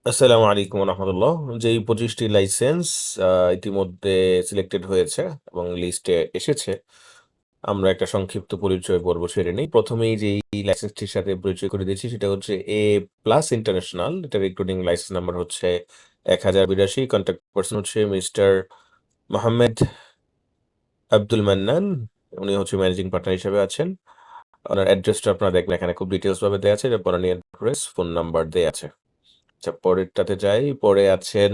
আসসালামু আলাইকুম রহমতুল্লাহ। যেই 25টি লাইসেন্স ইতিমধ্যে সিলেক্টেড হয়েছে এবং লিস্টে এসেছে, আমরা একটা সংক্ষিপ্ত পরিচয় পর্ব সেরে নিই। প্রথমেই যেই লাইসেন্সটির সাথে পরিচয় করে দিয়েছি সেটা হচ্ছে এ প্লাস ইন্টারন্যাশনাল। এটা রিক্রুটিং লাইসেন্স নাম্বার হচ্ছে 1082। কন্ট্যাক্ট পার্সন হচ্ছে মিস্টার মোহাম্মদ আব্দুল মান্নান। উনি হচ্ছে ম্যানেজিং পার্টনার হিসেবে আছেন। ওনার অ্যাড্রেসটা আপনারা দেখবেন, এখানে খুব ডিটেলস ভাবে দেওয়া আছে। বনানী অ্যাড্রেস, ফোন নাম্বার দেওয়া আছে। আচ্ছা, পরেরটাতে যাই। পরে আছেন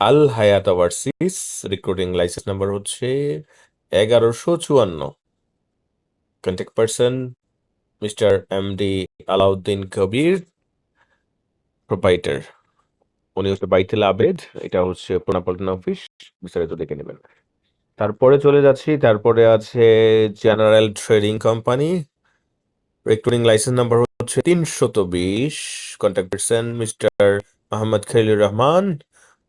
আল হায়াত ওভারসিজ। রিক্রুটিং লাইসেন্স নাম্বার হচ্ছে 1154। Contact person mister MD Alauddin Kabir, proprietor. উনি হচ্ছে বাইতুল আবেদ। এটা হচ্ছে পুনাপল্টন অফিস। বিস্তারিত দেখে নেবেন। তারপরে চলে যাচ্ছি। তারপরে আছে general trading company. Recruiting licence number হচ্ছে 320। Contact person mister Mohammad Khalilur Rahman.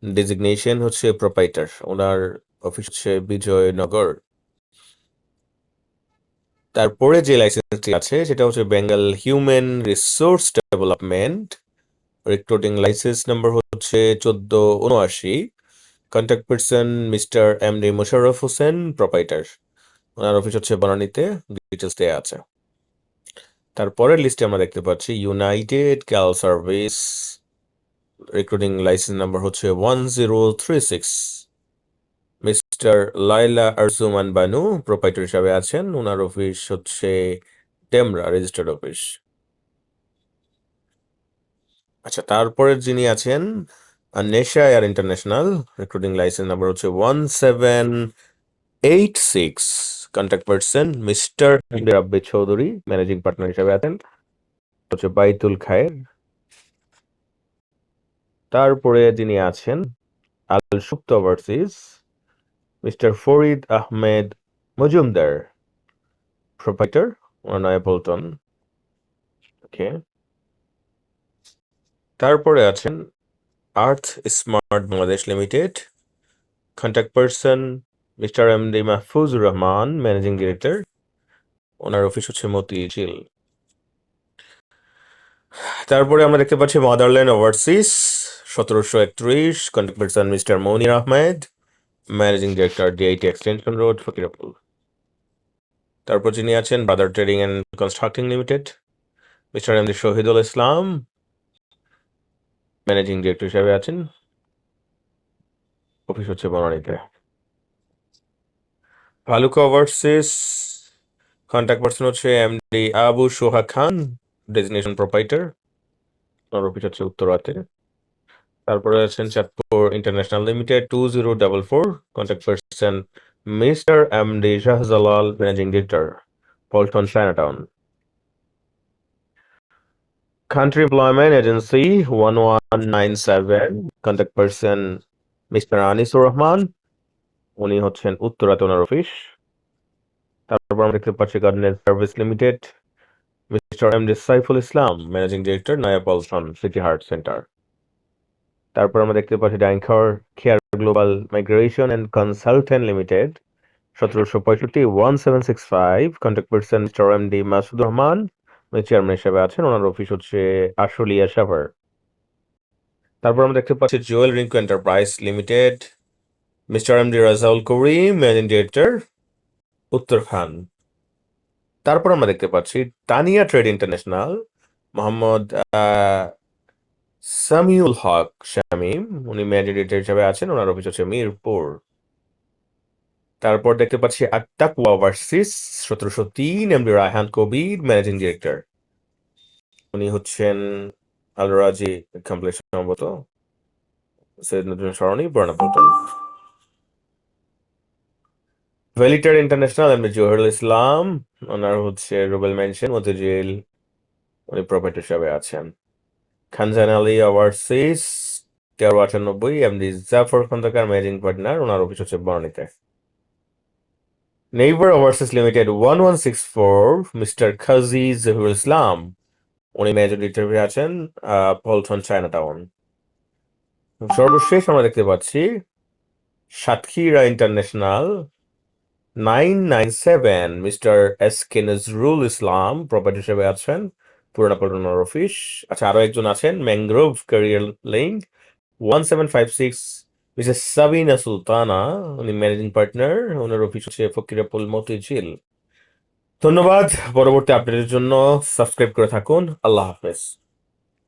Designation হচ্ছে প্রোপাইটার। ওনার অফিস হচ্ছে বিজয়নগর। তারপরে যে লাইসেন্সটি আছে সেটা হচ্ছে Bengal human resource development. Recruiting licence number হচ্ছে 1479। Contact person mister MD Mosharraf Hossain, proprietor. ওনার অফিস হচ্ছে বনানীতে। ডিটেলস দেওয়া আছে। তারপরের লিস্টে আমরা দেখতে পাচ্ছি ইউনাইটেড ক্যাল সার্ভিস। রিক্রুটিং লাইসেন্স নাম্বার হচ্ছে 1036। মিস্টার লাইলা আরজুমান বানু, প্রোপাইটার হিসাবে আছেন। ওনার অফিস হচ্ছে ডেমরা, রেজিস্টার্ড অফিস। আচ্ছা, তারপরে যিনি আছেন নেশা air international. Recruiting licence number হচ্ছে 1786। কন্ট্যাক্ট পার্সন মিস্টার রাব্বি চৌধুরী, ম্যানেজিং পার্টনার হিসাবে আছেন। হচ্ছে বাইতুল খায়ের। তারপরে যিনি আছেন Al Supto overseas, mister Farid Ahmed Majumder, proprietor, Nayapaltan. Okay. তারপরে আছেন earth smart Bangladesh limited. Contact person mister MD Mahfuzur Rahman, managing director. ওনার অফিস হচ্ছে মতিঝিল। তারপরে আমরা দেখতে পাচ্ছি motherland overseas 1731। Contact person mister Monir Ahmed, managing director, DIT extension road, Fakirapool. তারপর যিনি আছেন brother trading and constructing limited. Mister MD Shahidul Islam, managing director হিসাবে আছেন। অফিস হচ্ছে বনানীতে। ভালুকা ওভারসিজ কন্ট্যাক্ট পার্সন হচ্ছে MD Abu Soha Khan, designation proprietor. ওনার অফিস হচ্ছে উত্তরাতে। তারপরে আছেন Chandpur international limited 2044। Contact person mister MD Shahjalal, managing director, Paltan Chinatown. Country employment agency 1197। Contact person mister Anisur Rahman, উনি হচ্ছেন উত্তরাতে ওনার অফিস। তারপর আমরা দেখতে পাচ্ছি garden service limited. Mister MD Saiful Islam, managing director, Nayapaltan city heart centre. তারপর আমরা দেখতে পাচ্ছি ডাইনখর care global migration and consultant limited 1765 1765। Contact person mister MD Masudur Rahman, উনি চেয়ারম্যান হিসেবে আছেন। ওনার অফিস হচ্ছে আশুলিয়া সাভার। তারপর আমরা দেখতে পাচ্ছি Jewel Rinku enterprise limited. Mister MD Rezaul Karim, managing director, Uttarkhan. তারপর আমরা দেখতে পাচ্ছি তানিয়া ট্রেড ইন্টারন্যাশনাল। মোহাম্মদ সামিউল হক শামীম, উনি ম্যানেজিং ডিরেক্টর হিসেবে আছেন। ওনার অফিস হচ্ছে মিরপুর। তারপর দেখতে পাচ্ছি আত্তাকুয়া overseas 1703। MD Raihan Kabir, managing director. উনি হচ্ছেন আল রাজি কমপ্লেক্স সম্ভবত, সৈয়দ নজরুল সরণি, বর্ণাপল্টন। ভ্যালিটার ইন্টারন্যাশনাল এমডি জহিরুল ইসলাম, ওনার হচ্ছে রুবেল মেনশন, মতিঝিল। উনি প্রোপাইটার হিসাবে আছেন। Khanjan Ali overseas 1398। MD Zafar Khondokar, managing partner. ওনার অফিস হচ্ছে বনানীতে। Neighbour overseas limited 1164। Mister Kazi Zahirul Islam, উনি ম্যানেজিং ডিরেক্টর আছেন, পল্টন চায়নাটাউন। সর্বশেষ আমরা দেখতে পাচ্ছি Satkhira international 997। Mister S K Nazrul Islam, proprietor হিসেবে আছেন। পুরানাপল্টন ওনার অফিস। আচ্ছা, আরো একজন আছেন mangrove career link 1756 Mrs Sabina Sultana, উনি ম্যানেজিং পার্টনার, ওনার অফিস হচ্ছে ফকিরাপুল মতিঝিল। ধন্যবাদ। পরবর্তী আপডেটের জন্য সাবস্ক্রাইব করে থাকুন। আল্লাহ হাফেজ।